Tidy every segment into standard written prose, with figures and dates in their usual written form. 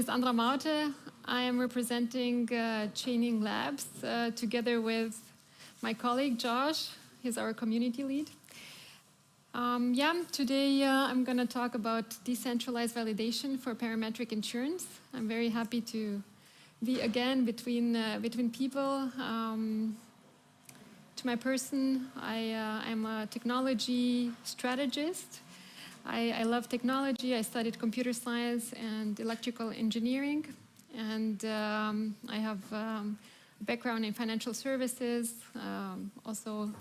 is Andra Maute. I am representing Chainlink Labs together with my colleague Josh. He's our community lead. Today I'm going to talk about decentralized validation for parametric insurance. I'm very happy to be again between people. To my person, I'm a technology strategist. I love technology. I studied computer science and electrical engineering, and I have a background in financial services, also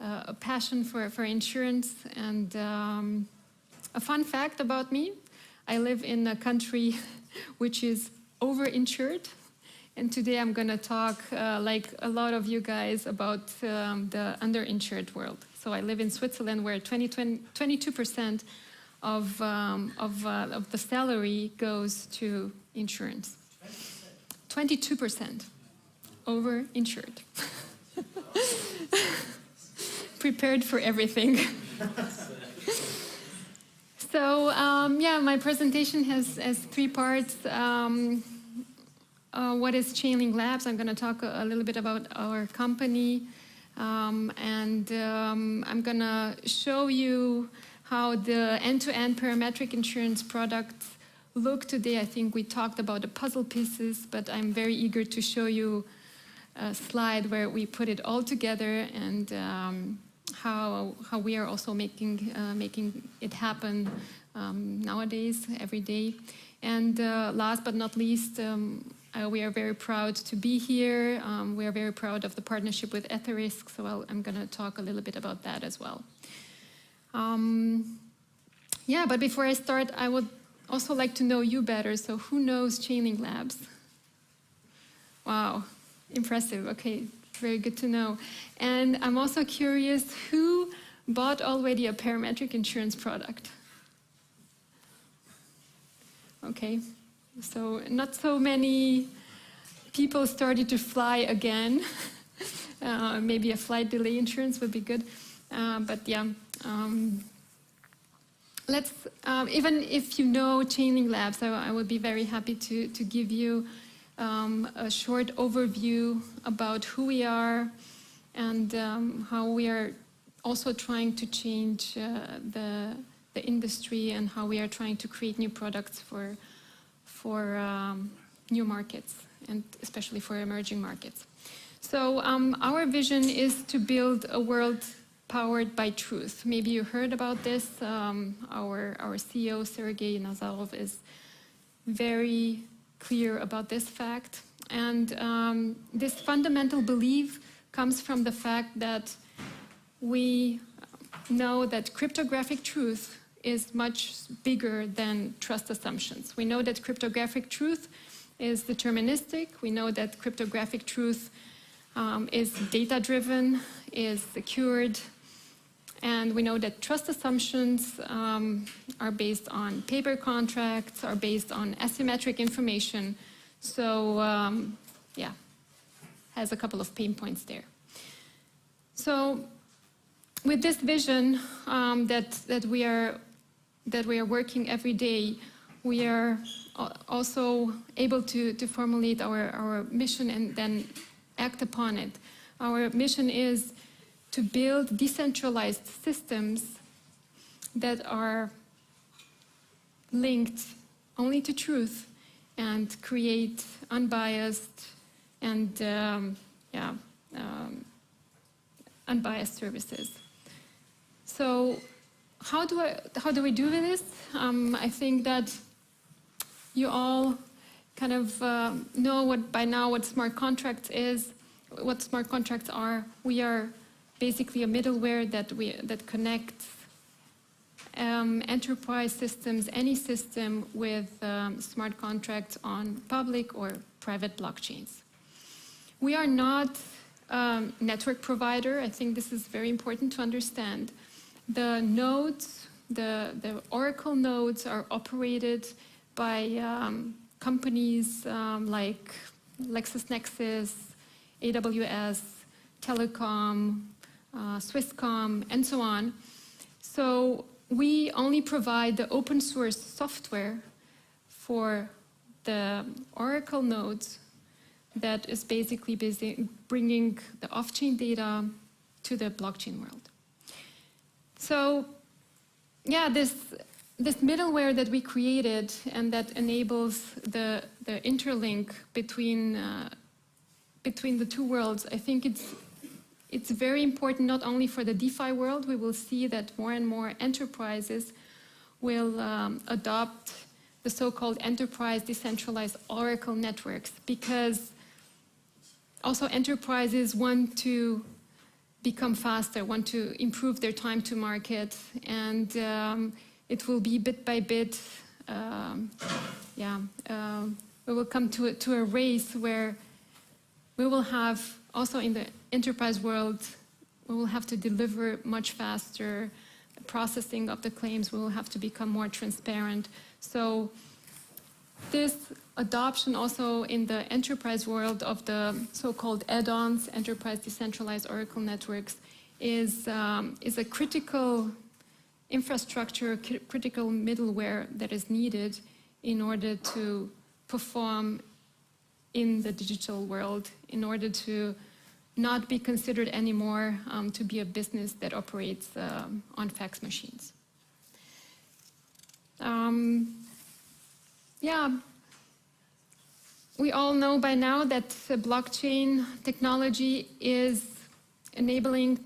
a passion for insurance. And a fun fact about me, I live in a country which is overinsured. And today I'm going to talk, like a lot of you guys, about the underinsured world. So I live in Switzerland, where 22% of the salary goes to insurance. 22% overinsured. Prepared for everything. So my presentation has three parts. What is Chainlink Labs? I'm going to talk a little bit about our company, and I'm going to show you how the end-to-end parametric insurance products look today. I think we talked about the puzzle pieces, but I'm very eager to show you a slide where we put it all together, and how we are also making it happen nowadays, every day. And last but not least, we are very proud to be here. We are very proud of the partnership with Etherisk, so I'm going to talk a little bit about that as well. But before I start, I would also like to know you better. So who knows Chainlink Labs? Wow, impressive. Okay, very good to know. And I'm also curious, who bought already a parametric insurance product? Okay. So not so many people started to fly again. Maybe a flight delay insurance would be good. Let's, even if you know Chainlink Labs, I would be very happy to give you a short overview about who we are and how we are also trying to change the industry, and how we are trying to create new products for new markets, and especially for emerging markets. So our vision is to build a world powered by truth. Maybe you heard about this. Our CEO, Sergey Nazarov, is very clear about this fact. And this fundamental belief comes from the fact that we know that cryptographic truth is much bigger than trust assumptions. We know that cryptographic truth is deterministic. We know that cryptographic truth is data-driven, is secured, and we know that trust assumptions are based on paper contracts, are based on asymmetric information. So, has a couple of pain points there. So, with this vision that we are working every day, we are also able to formulate our mission and then act upon it. Our mission is to build decentralized systems that are linked only to truth and create unbiased and unbiased services. So how do we do this? I think that you all kind of know by now what smart contracts is, what smart contracts are. We are basically a middleware that connects enterprise systems, any system, with smart contracts on public or private blockchains. We are not a network provider. I think this is very important to understand. The nodes, the Oracle nodes, are operated by companies like LexisNexis, AWS, Telecom, Swisscom, and so on. So we only provide the open source software for the Oracle nodes that is basically bringing the off-chain data to the blockchain world. So, yeah, this middleware that we created and that enables the interlink between the two worlds, I think it's very important not only for the DeFi world. We will see that more and more enterprises will adopt the so-called enterprise decentralized Oracle networks, because also enterprises want to become faster, want to improve their time to market, and it will be bit by bit, we will come to a race where we will have, also in the enterprise world, we will have to deliver much faster. The processing of the claims will have to become more transparent. So this adoption also in the enterprise world of the so-called add-ons, enterprise decentralized Oracle networks, is a critical infrastructure, critical middleware that is needed in order to perform in the digital world, in order to not be considered anymore to be a business that operates on fax machines. We all know by now that blockchain technology is enabling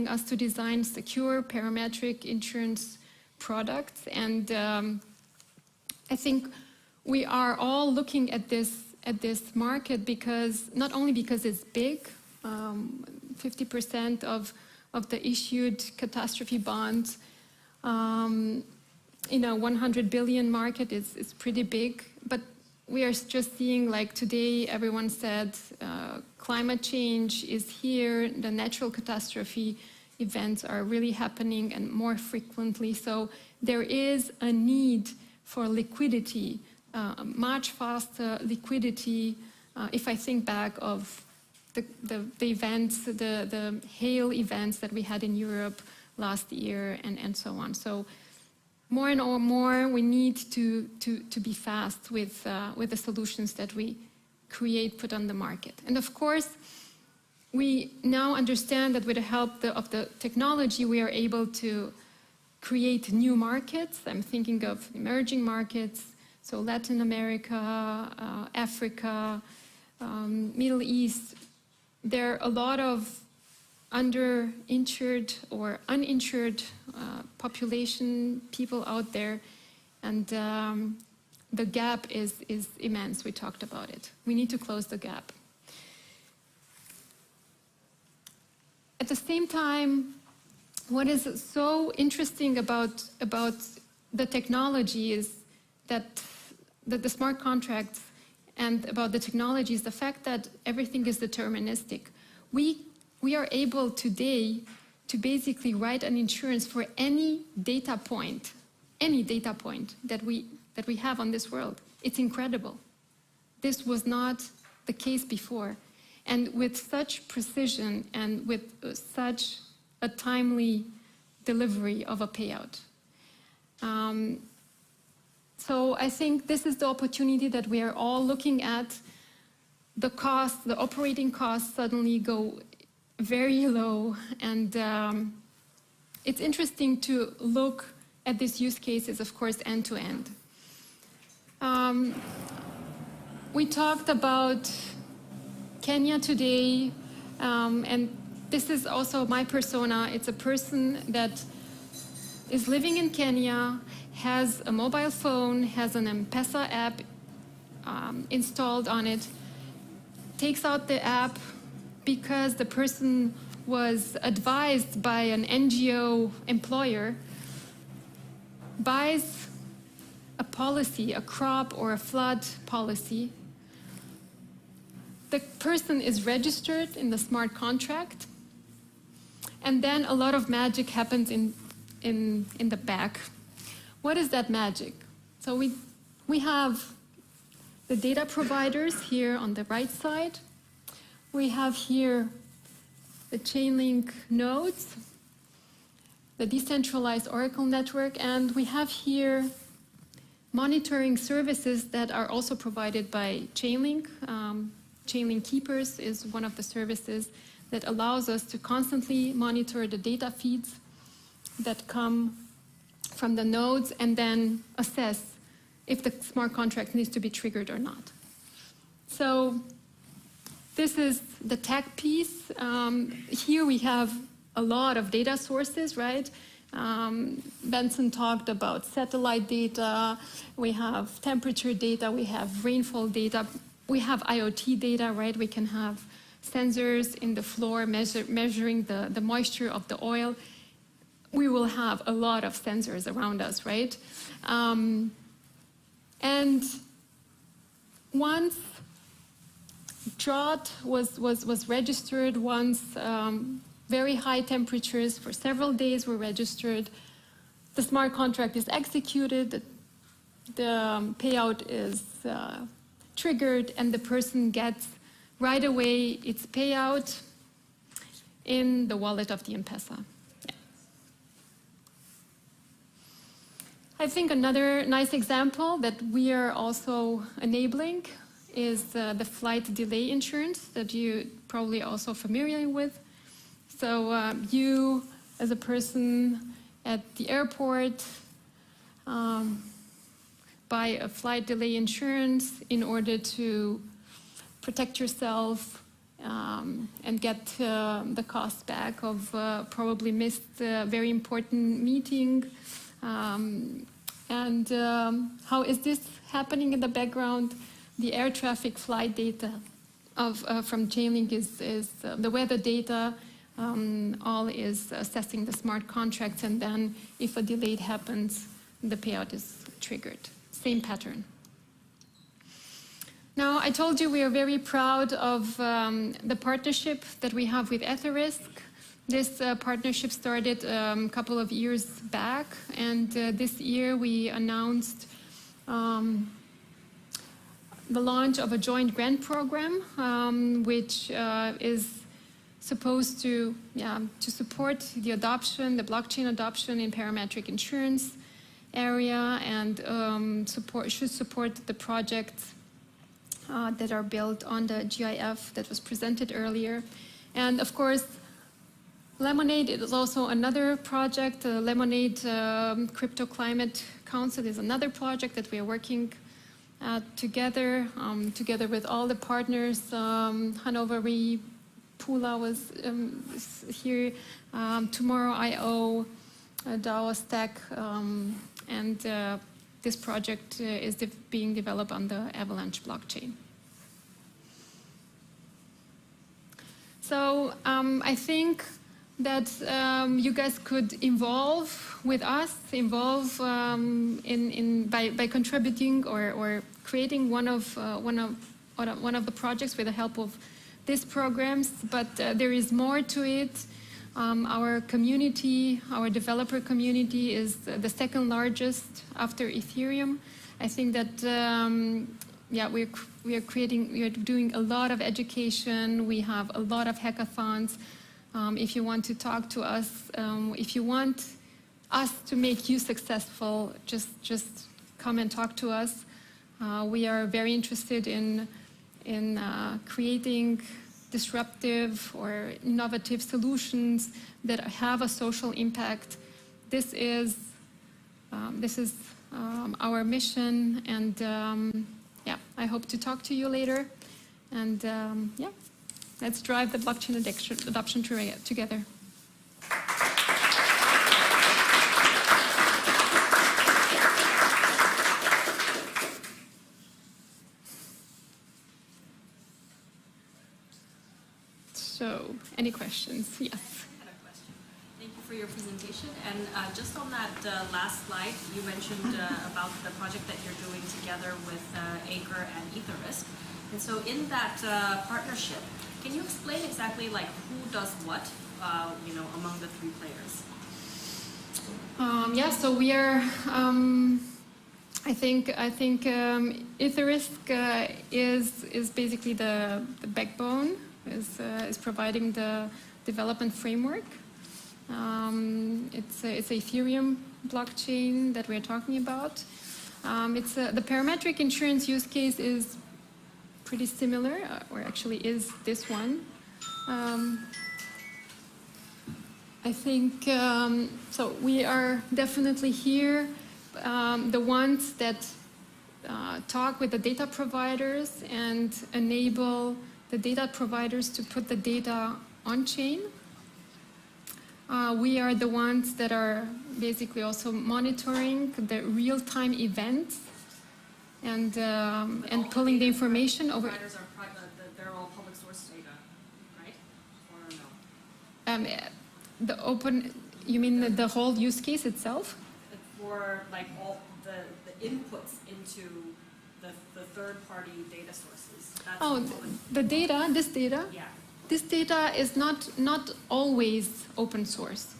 us to design secure parametric insurance products, and I think we are all looking at this market because not only because it's big, 50% of the issued catastrophe bonds, 100 billion market is pretty big, but we are just seeing, like today, everyone said climate change is here, the natural catastrophe events are really happening and more frequently. So there is a need for liquidity, much faster liquidity. If I think back of the events, the hail events that we had in Europe last year and so on. So more and more, we need to be fast with the solutions that we create, put on the market. And of course, we now understand that with the help of the technology, we are able to create new markets. I'm thinking of emerging markets, so Latin America, Africa, Middle East. There are a lot of underinsured or uninsured population, people out there, and the gap is immense. We talked about it. We need to close the gap. At the same time, what is so interesting about the technology is that the smart contracts and about the technology is the fact that everything is deterministic. We are able today to basically write an insurance for any data point that we have on this world. It's incredible. This was not the case before. And with such precision and with such a timely delivery of a payout. So I think this is the opportunity that we are all looking at. The cost, the operating costs suddenly go very low, and it's interesting to look at these use cases, of course, end to end. We talked about Kenya today, and this is also my persona. It's a person that is living in Kenya, has a mobile phone, has an M-Pesa app installed on it, takes out the app because the person was advised by an NGO employer, buys a policy, a crop or a flood policy. The person is registered in the smart contract, and then a lot of magic happens in the back. What is that magic? So we have the data providers here on the right side. We have here the Chainlink nodes, the decentralized Oracle network, and we have here monitoring services that are also provided by Chainlink. Chainlink Keepers is one of the services that allows us to constantly monitor the data feeds that come from the nodes and then assess if the smart contract needs to be triggered or not. So this is the tech piece. Here we have a lot of data sources, right? Benson talked about satellite data, we have temperature data, we have rainfall data, we have IoT data, right? We can have sensors in the floor measuring the moisture of the oil. We will have a lot of sensors around us, right? And once drought was registered, once very high temperatures for several days were registered, the smart contract is executed, the payout is triggered, and the person gets right away its payout in the wallet of the M-Pesa. I think another nice example that we are also enabling is the flight delay insurance that you probably also familiar with. So you, as a person at the airport, buy a flight delay insurance in order to protect yourself and get the cost back of probably missed a very important meeting. How is this happening in the background? The air traffic flight data from Chainlink is the weather data. All is assessing the smart contracts, and then if a delay happens, the payout is triggered. Same pattern. Now, I told you we are very proud of the partnership that we have with Etherisk. This partnership started a couple of years back, and this year we announced the launch of a joint grant program, which is supposed to support the adoption, the blockchain adoption in parametric insurance area, and should support the projects that are built on the GIF that was presented earlier. And of course, Lemonade is also another project. Lemonade Crypto Climate Council is another project that we are working together with all the partners. Hanover Re, Pula was here, Tomorrow.io, DAO Stack, and this project is being developed on the Avalanche blockchain. So I think that you guys could involve with us, by contributing or creating one of the projects with the help of these programs. But there is more to it. Our community, our developer community, is the second largest after Ethereum. I think that we are doing a lot of education. We have a lot of hackathons. If you want to talk to us, if you want us to make you successful, just come and talk to us. We are very interested in creating disruptive or innovative solutions that have a social impact. This is our mission, and I hope to talk to you later. And let's drive the blockchain adoption together. So, any questions? Yes. I had a question. Thank you for your presentation. And just on that last slide, you mentioned about the project that you're doing together with Acre and Etherisk. And so in that partnership, can you explain exactly like who does what, among the three players? So we are. I think Etherisk is basically the backbone. Is providing the development framework. It's Ethereum blockchain that we're talking about. The parametric insurance use case is pretty similar, or actually is this one. I think, so we are definitely here, the ones that talk with the data providers and enable the data providers to put the data on chain. We are the ones that are basically also monitoring the real-time events and pulling the information over. Providers are they're all public source data, right? Or no? The open, you mean the whole use case itself? For like all the inputs into the third-party data sources. That's the data, this data? Yeah. This data is not always open source.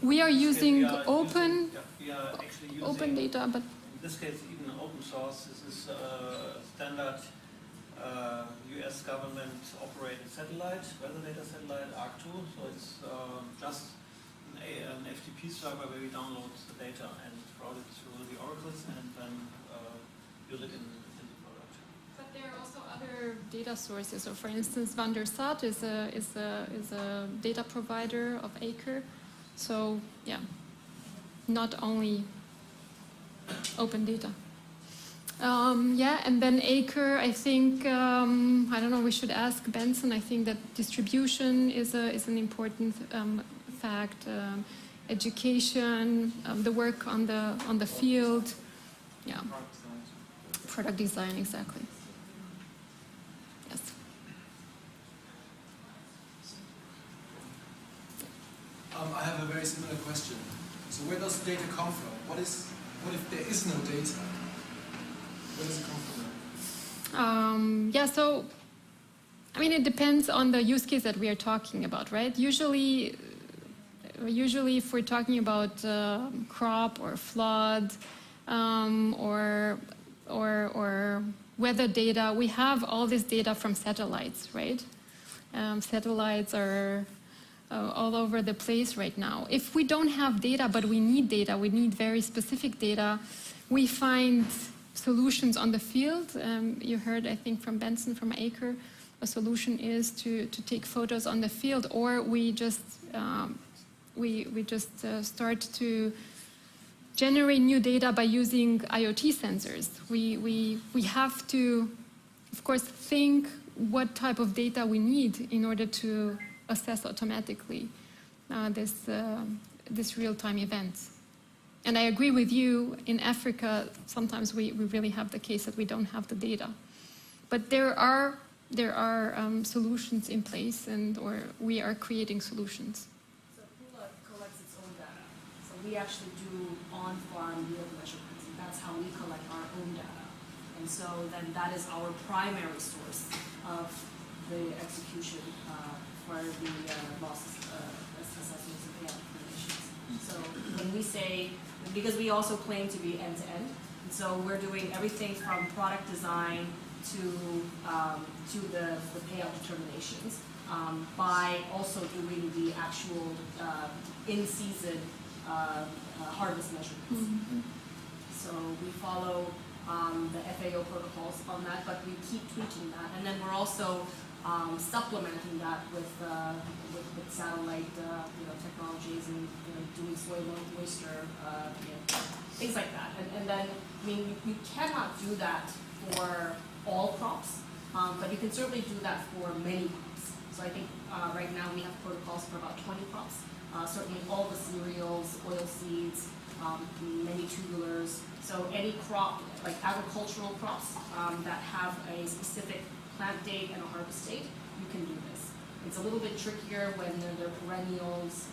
We are using open data, but in this case even open source. This is standard US government operated satellite, weather data satellite, ARC2. So it's just an FTP server where we download the data and route it through the oracles and then use it in the product. But there are also other data sources. So, for instance, Van der Sat is a data provider of Acre. So, yeah, not only open data. Yeah, and then Acre, I think, I don't know, we should ask Benson. I think that distribution is an important fact. Education, the work on the field. Yeah. Product design, exactly. Yes. I have a very similar question. So where does the data come from? What if there is no data? Where does it come from? Yeah, so, I mean, it depends on the use case that we are talking about, right? Usually if we're talking about crop or flood or weather data, we have all this data from satellites, right? Satellites are all over the place right now. If we don't have data, but we need data, we need very specific data, we find solutions on the field. You heard, I think, from Benson from Acre, a solution is to take photos on the field, or we just start to generate new data by using IoT sensors. We have to, of course, think what type of data we need in order to assess automatically this real-time events. And I agree with you, in Africa, sometimes we really have the case that we don't have the data. But there are solutions in place, or we are creating solutions. So Pula collects its own data. So we actually do on-farm yield measurements, and that's how we collect our own data. And so then that is our primary source of the execution for the loss assessments and payout determinations. So when we say, because we also claim to be end-to-end, and so we're doing everything from product design to the payout determinations by also doing the actual in-season harvest measurements. Mm-hmm. So we follow the FAO protocols on that, but we keep tweaking that, and then we're also supplementing that with satellite technologies and doing soil moisture, things like that. And then, I mean, you cannot do that for all crops, but you can certainly do that for many crops. So I think right now we have protocols for about 20 crops. Certainly all the cereals, oil seeds, many tubulars. So any crop, like agricultural crops that have a specific plant date and a harvest date, you can do this. It's a little bit trickier when they're perennials,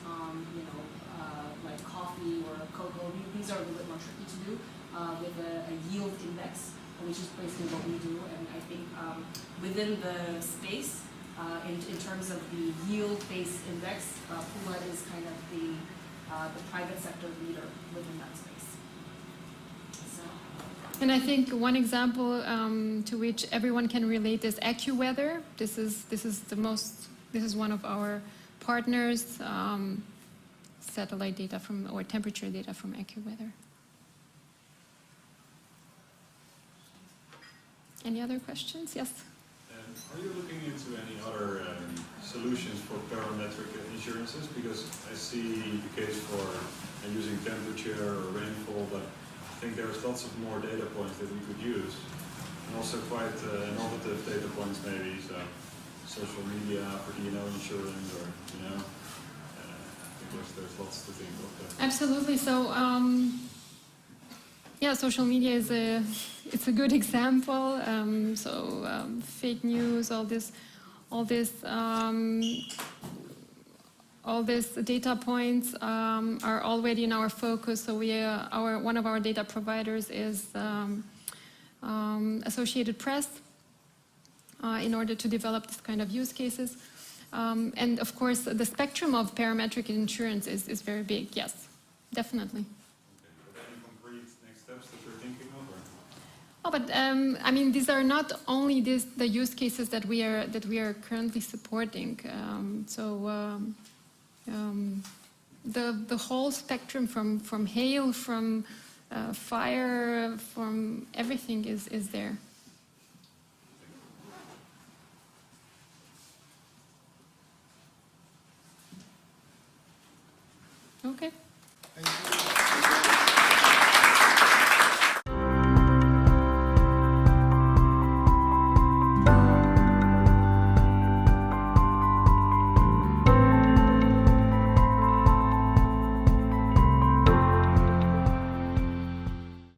like coffee or cocoa. These are a little bit more tricky to do with a yield index, which is basically what we do. And I think within the space, in terms of the yield-based index, Pula is kind of the private sector leader within that space. And I think one example to which everyone can relate is AccuWeather. This is one of our partners. Satellite data or temperature data from AccuWeather. Any other questions? Yes. Are you looking into any other solutions for parametric insurances? Because I see the case for using temperature or rainfall, but I think there's lots of more data points that we could use, and also quite innovative data points maybe. So social media for D&O insurance, or I think there's lots to think of. Absolutely. So. Yeah, social media it's a good example. Fake news, all these data points are already in our focus. So one of our data providers is Associated Press in order to develop this kind of use cases. And of course, the spectrum of parametric insurance is very big. Yes, definitely. Oh, but I mean, these are not only the use cases that we are currently supporting. The whole spectrum from hail, from fire, from everything is there. Okay. Thank you.